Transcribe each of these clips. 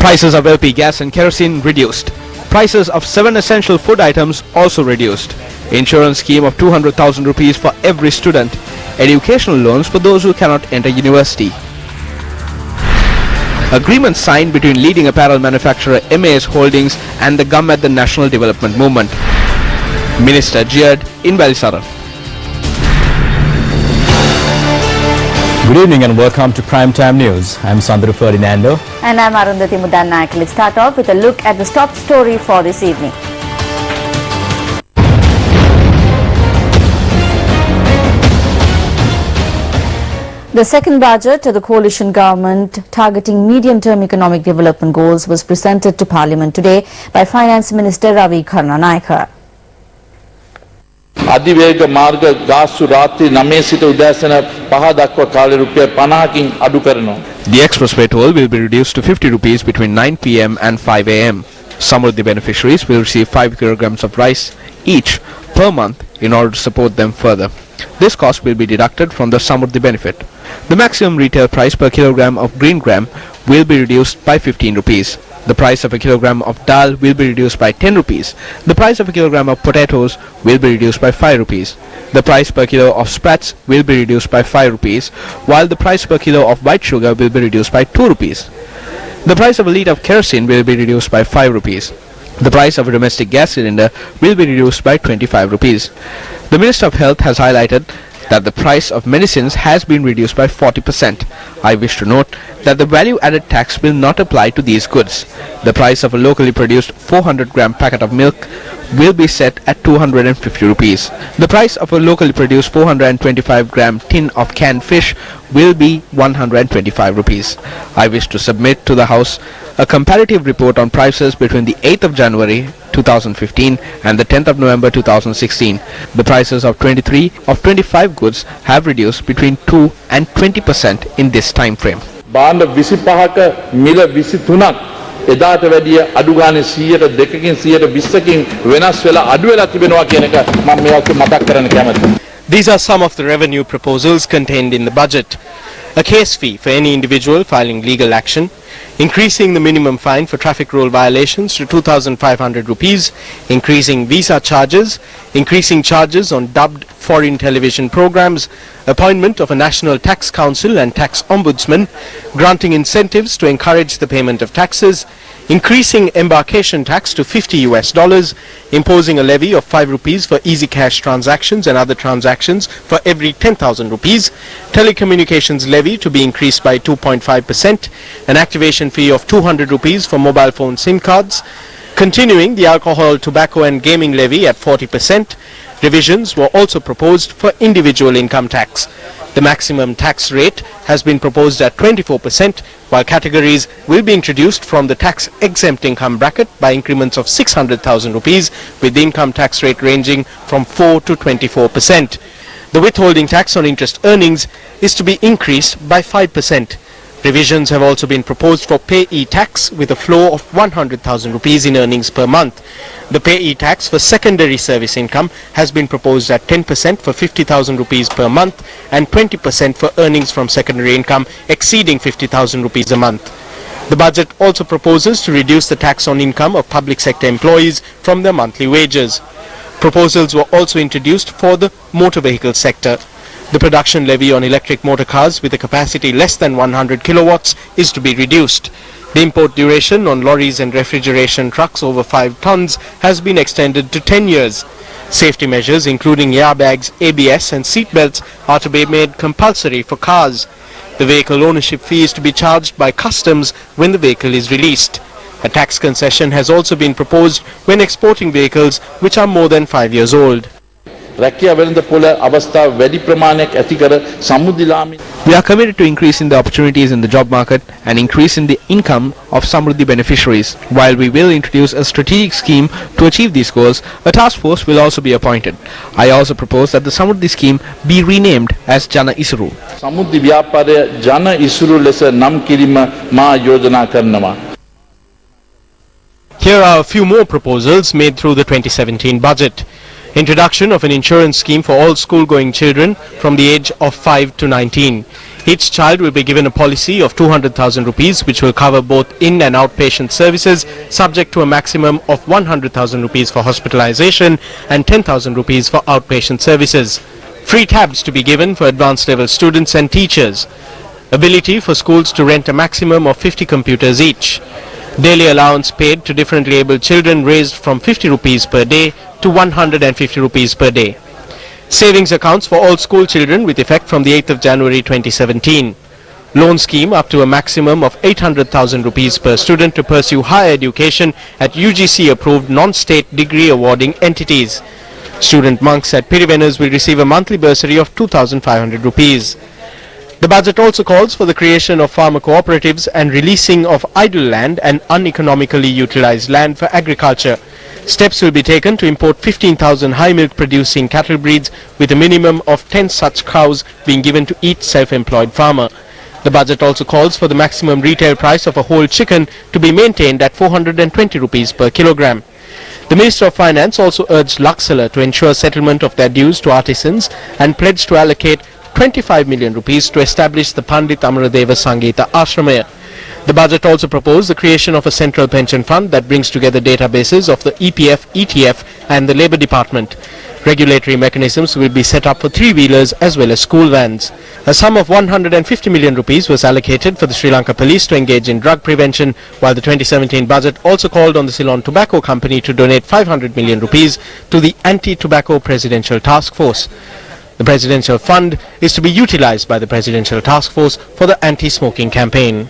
Prices of LP gas and kerosene reduced. Prices of 7 essential food items also reduced. Insurance scheme of 200,000 rupees for every student. Educational loans for those who cannot enter university. Agreement signed between leading apparel manufacturer MAS Holdings and the GUM at the National Development Movement. Minister jeered in Balisara. Good evening and welcome to Primetime News. I'm Sandra Ferdinando. And I'm Arundhati Mudannayak. Let's start off with a look at the top story for this evening. The second budget of the coalition government targeting medium-term economic development goals was presented to Parliament today by Finance Minister Ravi Karunanayake. අධිවේග මාර්ග ගාස්තු රාත්‍රී 9 සිට උදෑසන 5 දක්වා කාලය රුපියල් 50කින් අඩු කරනවා. The expressway toll will be reduced to 50 rupees between 9 p.m. and 5 a.m. Some of the beneficiaries will receive 5 kilograms of rice each per month in order to support them further. This cost will be deducted from the sum of the benefit. The maximum retail price per kilogram of green gram will be reduced by 15 rupees. The price of a kilogram of dal will be reduced by 10 rupees. The price of a kilogram of potatoes will be reduced by 5 rupees. The price per kilo of sprats will be reduced by 5 rupees, while the price per kilo of white sugar will be reduced by 2 rupees. The price of a litre of kerosene will be reduced by 5 rupees. The price of a domestic gas cylinder will be reduced by 25 rupees. The Minister of Health has highlighted that the price of medicines has been reduced by 40%. I wish to note that the value-added tax will not apply to these goods. The price of a locally produced 400-gram packet of milk will be set at 250 rupees. The price of a locally produced 425-gram tin of canned fish will be 125 rupees. I wish to submit to the House a comparative report on prices between the 8th of January 2015 and the 10th of November 2016. The prices of 23 of 25 goods have reduced between 2 and 20% in this time frame. බාණ්ඩ 25ක මිල 23ක් එදාට වැඩිය අඩු ගානේ 100%කින් 120කින් වෙනස් වෙලා අඩු වෙලා තිබෙනවා කියන එක මම මේක මතක් කරන්න කැමතියි. These are some of the revenue proposals contained in the budget. A case fee for any individual filing legal action, increasing the minimum fine for traffic rule violations to 2,500 rupees, increasing visa charges, increasing charges on dubbed foreign television programs, appointment of a national tax council and tax ombudsman, granting incentives to encourage the payment of taxes, increasing embarkation tax to $50, imposing a levy of 5 rupees for easy cash transactions and other transactions for every 10,000 rupees, telecommunications levy to be increased by 2.5%, an activation fee of 200 rupees for mobile phone SIM cards, continuing the alcohol, tobacco and gaming levy at 40%. Revisions were also proposed for individual income tax. The maximum tax rate has been proposed at 24%, while categories will be introduced from the tax-exempt income bracket by increments of 600,000 rupees, with the income tax rate ranging from 4 to 24%. The withholding tax on interest earnings is to be increased by 5%. Revisions have also been proposed for payee tax with a floor of 100,000 rupees in earnings per month. The payee tax for secondary service income has been proposed at 10% for 50,000 rupees per month and 20% for earnings from secondary income exceeding 50,000 rupees a month. The budget also proposes to reduce the tax on income of public sector employees from their monthly wages. Proposals were also introduced for the motor vehicle sector. The production levy on electric motor cars with a capacity less than 100 kilowatts is to be reduced. The import duration on lorries and refrigeration trucks over 5 tons has been extended to 10 years. Safety measures including airbags, ABS and seat belts are to be made compulsory for cars. The vehicle ownership fee is to be charged by customs when the vehicle is released. A tax concession has also been proposed when exporting vehicles which are more than 5 years old. We are committed to increasing the opportunities in the job market and increasing the income of Samruddhi beneficiaries. While we will introduce a strategic scheme to achieve these goals, a task force will also be appointed. I also propose that the Samruddhi scheme be renamed as Jana Isuru. Samruddhi ව්‍යාපාරය ජන ඉසුරු ලෙස නම් කිරීම මා යෝජනා කරනවා. Here are a few more proposals made through the 2017 budget. Introduction of an insurance scheme for all school-going children from the age of 5 to 19. Each child will be given a policy of 200,000 rupees, which will cover both in and outpatient services, subject to a maximum of 100,000 rupees for hospitalization and 10,000 rupees for outpatient services. Free tabs to be given for advanced level students and teachers. Ability for schools to rent a maximum of 50 computers each. Daily allowance paid to differently abled children raised from 50 rupees per day to 150 rupees per day. Savings accounts for all school children with effect from the 8th of January 2017. Loan scheme up to a maximum of 800,000 rupees per student to pursue higher education at UGC approved non-state degree awarding entities. Student monks at Pirivenas will receive a monthly bursary of 2,500 rupees. The budget also calls for the creation of farmer cooperatives and releasing of idle land and uneconomically utilized land for agriculture. Steps will be taken to import 15,000 high milk producing cattle breeds with a minimum of 10 such cows being given to each self-employed farmer. The budget also calls for the maximum retail price of a whole chicken to be maintained at 420 rupees per kilogram. The Minister of Finance also urged Luxala to ensure settlement of their dues to artisans and pledged to allocate 25 million rupees to establish the Pandit Amaradeva Sangeeta Ashramaya. The budget also proposed the creation of a central pension fund that brings together databases of the EPF, ETF and the Labour Department. Regulatory mechanisms will be set up for three-wheelers as well as school vans. A sum of 150 million rupees was allocated for the Sri Lanka Police to engage in drug prevention, while the 2017 budget also called on the Ceylon Tobacco Company to donate 500 million rupees to the Anti-Tobacco Presidential Task Force. The Presidential Fund is to be utilized by the Presidential Task Force for the anti-smoking campaign.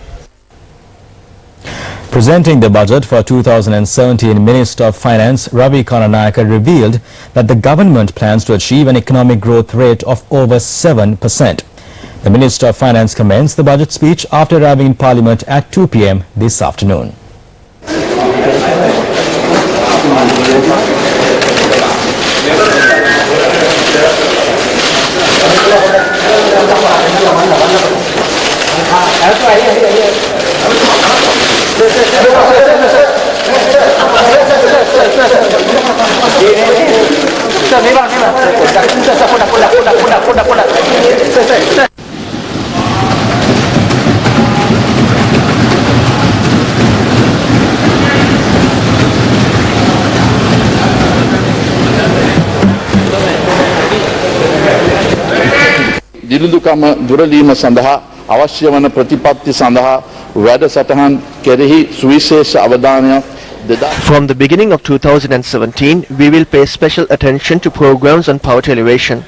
Presenting the budget for 2017, Minister of Finance Ravi Karnanayaka revealed that the government plans to achieve an economic growth rate of over 7%. The Minister of Finance commenced the budget speech after arriving in Parliament at 2 p.m. this afternoon. දිලිඳුකම දුරලීම සඳහා අවශ්‍ය වන ප්‍රතිපත්ති සඳහා වැඩසටහන් කෙරෙහි සුවිශේෂ අවධානයක් From the beginning of 2017, we will pay special attention to programs on poverty elevation.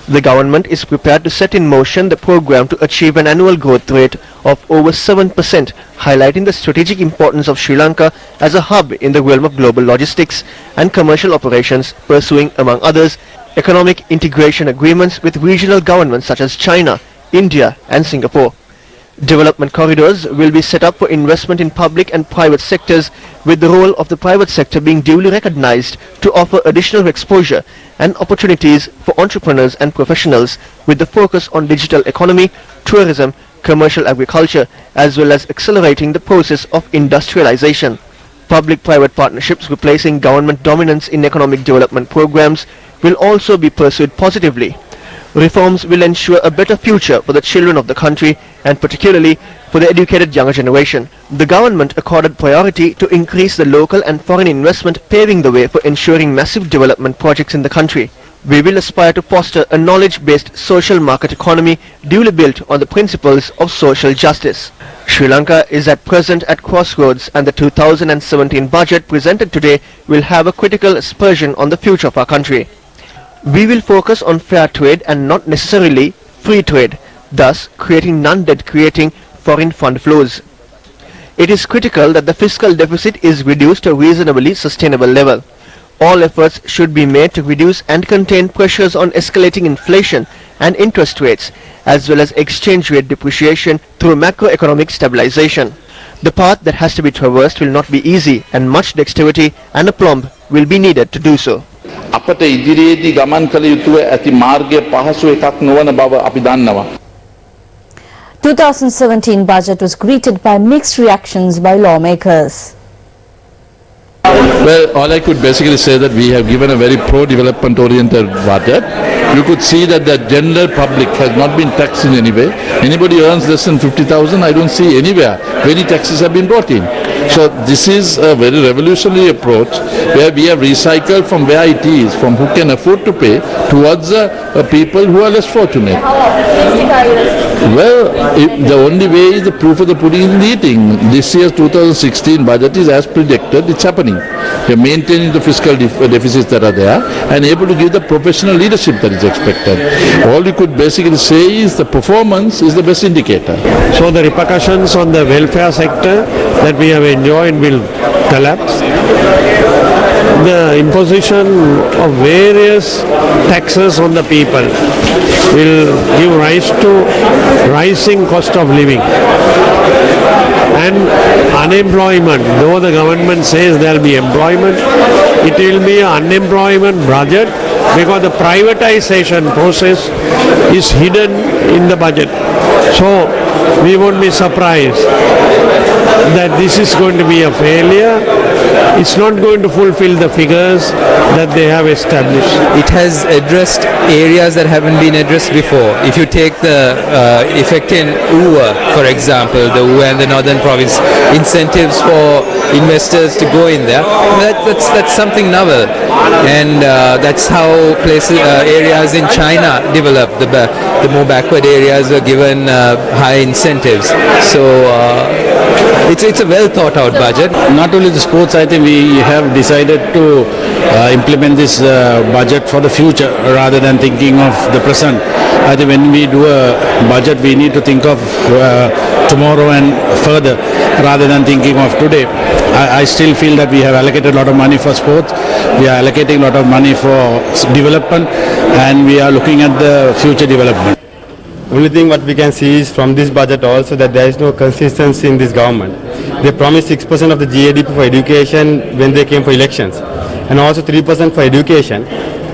The government is prepared to set in motion the program to achieve an annual growth rate of over 7%, highlighting the strategic importance of Sri Lanka as a hub in the realm of global logistics and commercial operations, pursuing, among others, economic integration agreements with regional governments such as China, India and Singapore. Development corridors will be set up for investment in public and private sectors, with the role of the private sector being duly recognized to offer additional exposure and opportunities for entrepreneurs and professionals, with the focus on digital economy, tourism, commercial agriculture, as well as accelerating the process of industrialization. Public-private partnerships replacing government dominance in economic development programs will also be pursued positively. Reforms will ensure a better future for the children of the country and particularly for the educated younger generation. The government accorded priority to increase the local and foreign investment, paving the way for ensuring massive development projects in the country. We will aspire to foster a knowledge-based social market economy duly built on the principles of social justice. Sri Lanka is at present at crossroads, and the 2017 budget presented today will have a critical aspersion on the future of our country. We will focus on fair trade and not necessarily free trade, thus creating non-debt creating foreign fund flows. It is critical that the fiscal deficit is reduced to a reasonably sustainable level. All efforts should be made to reduce and contain pressures on escalating inflation and interest rates, as well as exchange rate depreciation through macroeconomic stabilization. The path that has to be traversed will not be easy, and much dexterity and aplomb will be needed to do so. අපට ඉදිරියේදී ගමන් කළ යුතුව ඇති මාර්ගය පහසු එකක් නොවන බව අපි දන්නවා. 2017 budget was greeted by mixed reactions by lawmakers. Well, all I could basically say that we have given a very pro-development oriented budget. you could see that the general public has not been taxed in any way. Anybody earns less than 50,000, I don't see anywhere where any taxes have been brought in. So this is a very revolutionary approach where we have recycled from where it is, from who can afford to pay, towards people who are less fortunate. Well, the only way is the proof of the pudding in the eating. This year's 2016 budget is as predicted, it's happening. We are maintaining the fiscal deficits that are there and able to give the professional leadership that is expected. All you could basically say is the performance is the best indicator. So the repercussions on the welfare sector that we have enjoyed will collapse. The imposition of various taxes on the people will give rise to rising cost of living. And unemployment, though the government says there will be employment, it will be an unemployment budget because the privatization process is hidden in the budget. So we won't be surprised that this is going to be a failure. It's not going to fulfill the figures that they have established. It has addressed areas that haven't been addressed before. If you take the effect in UWA, for example, the UWA and the Northern Province, incentives for investors to go in there, that's something novel. And that's how areas in China develop. The more backward areas are given high incentives. So it's a well thought out budget. Not only the sports, I think we have decided to implement this budget for the future rather than thinking of the present. I think when we do a budget, we need to think of tomorrow and further rather than thinking of today. I still feel that we have allocated a lot of money for sports, we are allocating a lot of money for development, and we are looking at the future development. Only thing what we can see is from this budget also that there is no consistency in this government. They promised 6% of the GDP for education when they came for elections and also 3% for education.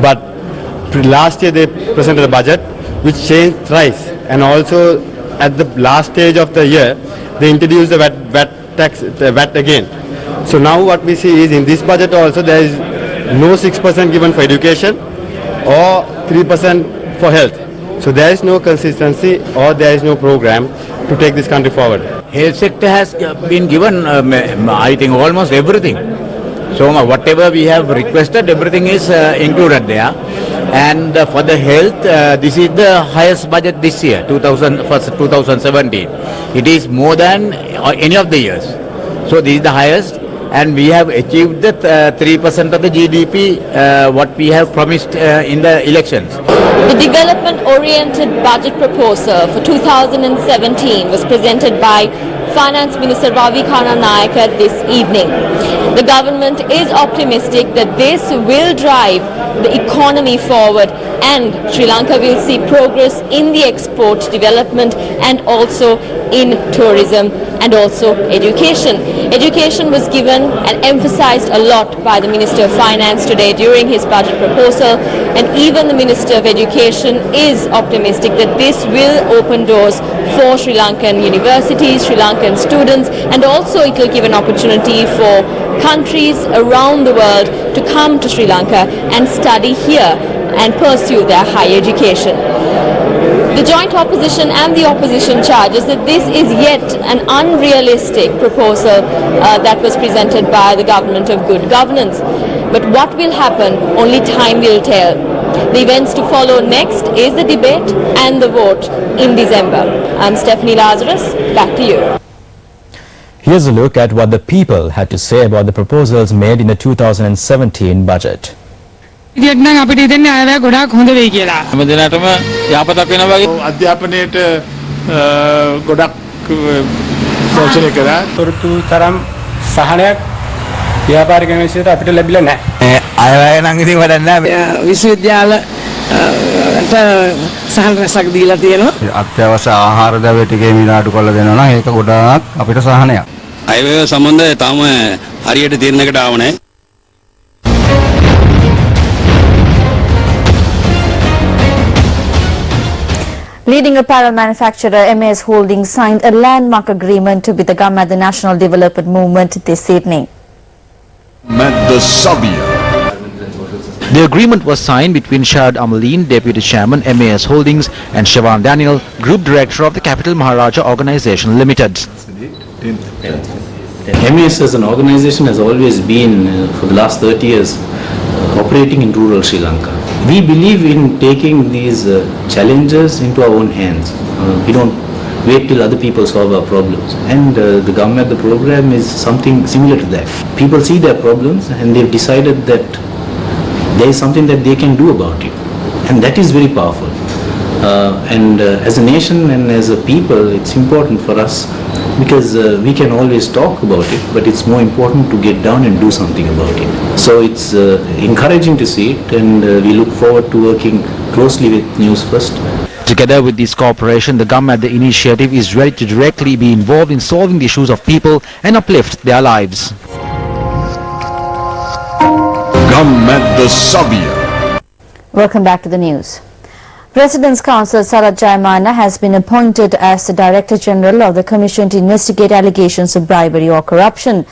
But last year they presented a budget which changed thrice, and also at the last stage of the year they introduced the VAT again. So now what we see is in this budget also there is no 6% given for education or 3% for health. So there is no consistency or there is no program to take this country forward. Health sector has been given, I think, almost everything. So whatever we have requested, everything is included there. And for the health, this is the highest budget this year, 2017. It is more than any of the years. So this is the highest. And we have achieved the 3% of the GDP, what we have promised in the elections. The development-oriented budget proposal for 2017 was presented by Finance Minister Ravi Karnanayaka this evening. The government is optimistic that this will drive the economy forward and Sri Lanka will see progress in the export development and also in tourism and also education. Education was given and emphasized a lot by the Minister of Finance today during his budget proposal, and even the Minister of Education is optimistic that this will open doors for Sri Lankan universities, Sri Lankan students, and also it will give an opportunity for countries around the world to come to Sri Lanka and study here and pursue their higher education. The joint opposition and the opposition charges that this is yet an unrealistic proposal that was presented by the government of good governance. But what will happen, only time will tell. The events to follow next is the debate and the vote in December. I'm Stephanie Lazarus, back to you. Here's a look at what the people had to say about the proposals made in the 2017 budget. Leading apparel manufacturer MS Holdings signed a landmark agreement to be the gum at the National Development Movement this evening. The agreement was signed between Shahid Amaleen, Deputy Chairman, MAS Holdings, and Siobhan Daniel, Group Director of the Capital Maharaja Organisation Limited. MAS as an organisation has always been, for the last 30 years, operating in rural Sri Lanka. We believe in taking these challenges into our own hands. We don't wait till other people solve our problems. And the government, the program is something similar to that. People see their problems and they've decided that there is something that they can do about it. And that is very powerful. As a nation and as a people, it's important for us because we can always talk about it, but it's more important to get down and do something about it. So it's encouraging to see it, and we look forward to working closely with Newsfirst. Together with this cooperation, the government, the initiative is ready to directly be involved in solving the issues of people and uplift their lives. Welcome back to the news. President's Counsel Sarath Jayamana has been appointed as the Director General of the Commission to investigate allegations of bribery or corruption.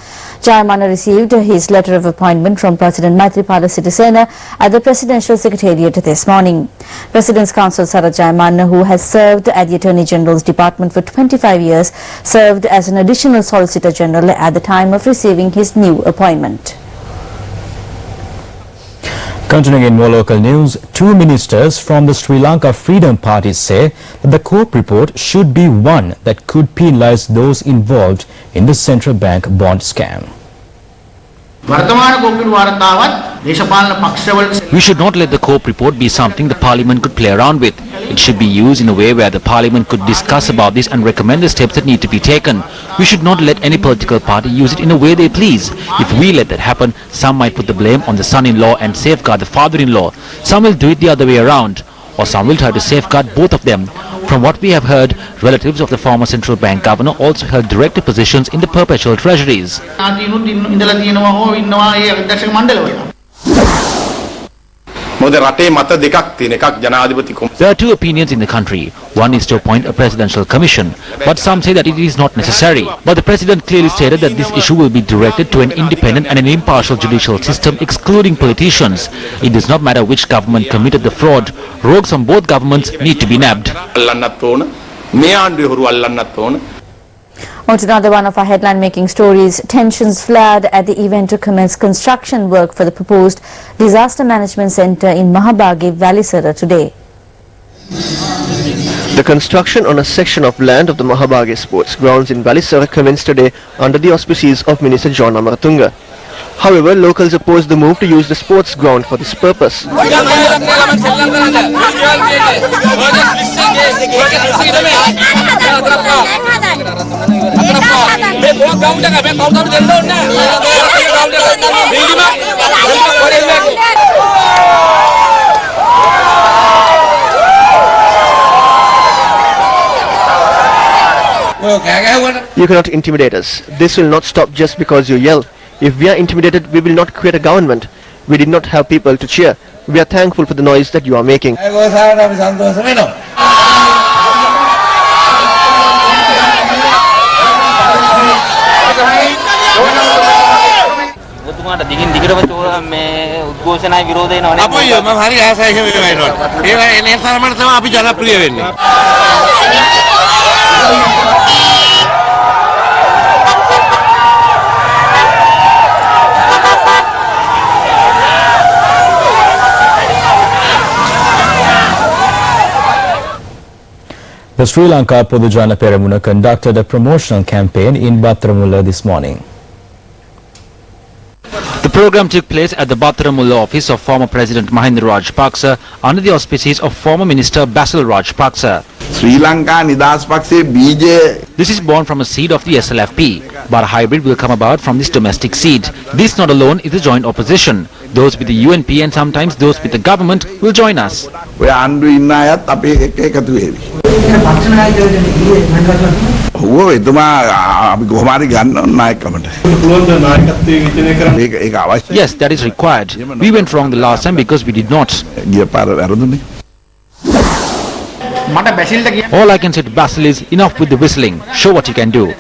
Jayamana received his letter of appointment from President Maithripala Sirisena at the Presidential Secretariat this morning. President's Counsel Sarath Jayamana, who has served at the Attorney General's Department for 25 years, served as an additional Solicitor General at the time of receiving his new appointment. Continuing in more local news, two ministers from the Sri Lanka Freedom Party say that the COPE report should be one that could penalize those involved in the central bank bond scam. We should not let the COPE report be something the Parliament could play around with. It should be used in a way where the Parliament could discuss about this and recommend the steps that need to be taken. We should not let any political party use it in a way they please. If we let that happen, some might put the blame on the son-in-law and safeguard the father-in-law. Some will do it the other way around, or some will try to safeguard both of them. From what we have heard, relatives of the former central bank governor also held director positions in the perpetual treasuries. There are two opinions in the country. One is to appoint a presidential commission, but some say that it is not necessary. But the president clearly stated that this issue will be directed to an independent and an impartial judicial system excluding politicians. It does not matter which government committed the fraud. Rogues from both governments need to be nabbed. On to another one of our headline-making stories. Tensions flared at the event to commence construction work for the proposed Disaster Management Centre in Mahabagi, Valisara today. The construction on a section of land of the Mahabagi Sports Grounds in Valisara commenced today under the auspices of Minister John Amaratunga. However, locals opposed the move to use the sports ground for this purpose. You cannot intimidate us. This will not stop just because you yell. If we are intimidated, we will not create a government. We did not have people to cheer. We are thankful for the noise that you are making. The Sri Lanka Podujana Peramuna conducted a promotional campaign in Battaramulla this morning. The program took place at the Battaramulla office of former President Mahinda Rajapaksa under the auspices of former Minister Basil Rajapaksa. Sri Lanka Nidas Pakse BJ. This is born from a seed of the SLFP, but a hybrid will come about from this domestic seed. This not alone is the joint opposition. Those with the UNP and sometimes those with the government will join us. Yes, that is required. We went wrong the last time because we did not. All I can say to Basil is enough with the whistling. Show what you can do.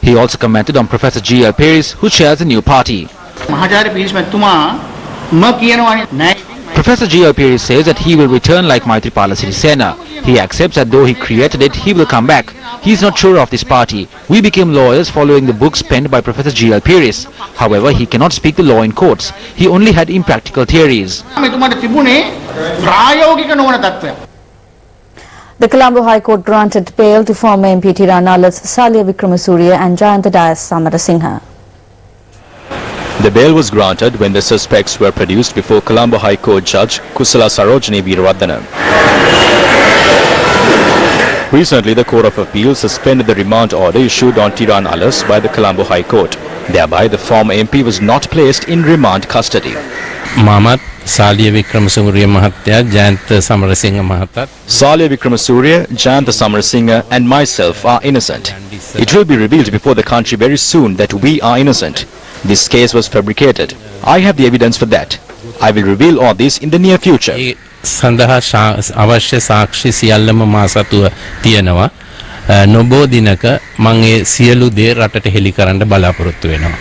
He also commented on Professor G.L. Paris, who chairs the new party. Professor G.L. Peri says that he will return like Maithripala Sirisena. He accepts that though he created it, he will come back. He is not sure of this party. We became lawyers following the books penned by Professor G.L. Peri. However, he cannot speak the law in courts. He only had impractical theories. The Colombo High Court granted bail to former MP Tiranalas Salia Wickramasuriya and Jayantha Dias Samarasinghe. The bail was granted when the suspects were produced before Colombo High Court Judge Kusala Sarojini Veeravardhana. Recently, the Court of Appeal suspended the remand order issued on Tiranalas by the Colombo High Court. Thereby, the former MP was not placed in remand custody. Mamat Salia Wickramasuriya Mahatya, Jayantha Samarasinghe Mahatat. Salia Wickramasuriya, Jayantha Samarasinghe and myself are innocent. It will be revealed before the country very soon that we are innocent. This case was fabricated. I have the evidence for that. I will reveal all this in the near future. සඳහා අවශ්‍ය සාක්ෂි සියල්ලම මා සතුව තියෙනවා. නොබෝ දිනක මම ඒ සියලු දේ රටට හෙළි කරන්න බලාපොරොත්තු වෙනවා.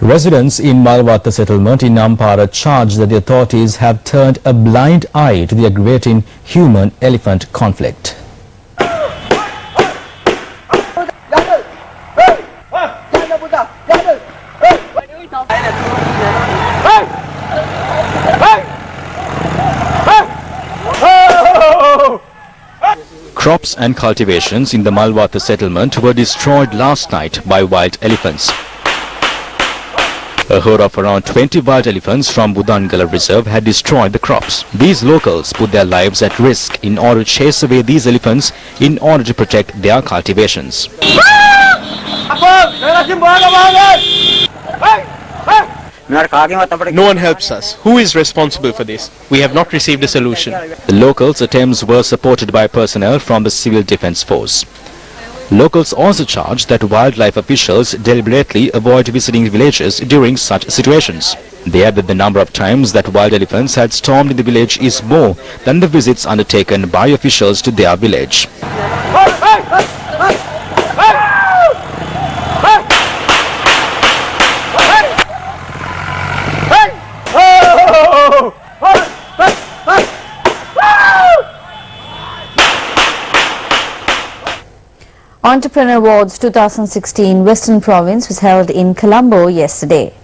Residents in Malwata settlement in Nampara charge that the authorities have turned a blind eye to the aggravating human-elephant conflict. Crops and cultivations in the Malwata settlement were destroyed last night by wild elephants. A herd of around 20 wild elephants from Budangala Reserve had destroyed the crops. These locals put their lives at risk in order to chase away these elephants in order to protect their cultivations. No one helps us. Who is responsible for this? We have not received a solution. The locals' attempts were supported by personnel from the Civil Defence Force. Locals also charge that wildlife officials deliberately avoid visiting villages during such situations. They add that the number of times that wild elephants had stormed in the village is more than the visits undertaken by officials to their village. Entrepreneur Awards 2016 Western Province was held in Colombo yesterday.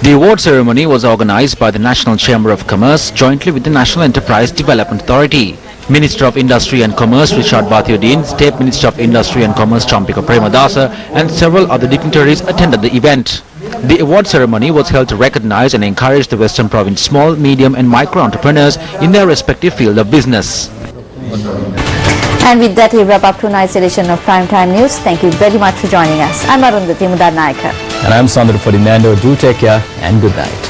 The award ceremony was organized by the National Chamber of Commerce jointly with the National Enterprise Development Authority. Minister of Industry and Commerce Richard Bathiudin, State Minister of Industry and Commerce Champika Premadasa and several other dignitaries attended the event. The award ceremony was held to recognize and encourage the Western Province small, medium and micro entrepreneurs in their respective field of business. And with that, we wrap up tonight's edition of Primetime News. Thank you very much for joining us. I'm Arundhati Mudarnayaka. And I'm Sandra Ferdinando. Do take care and good night.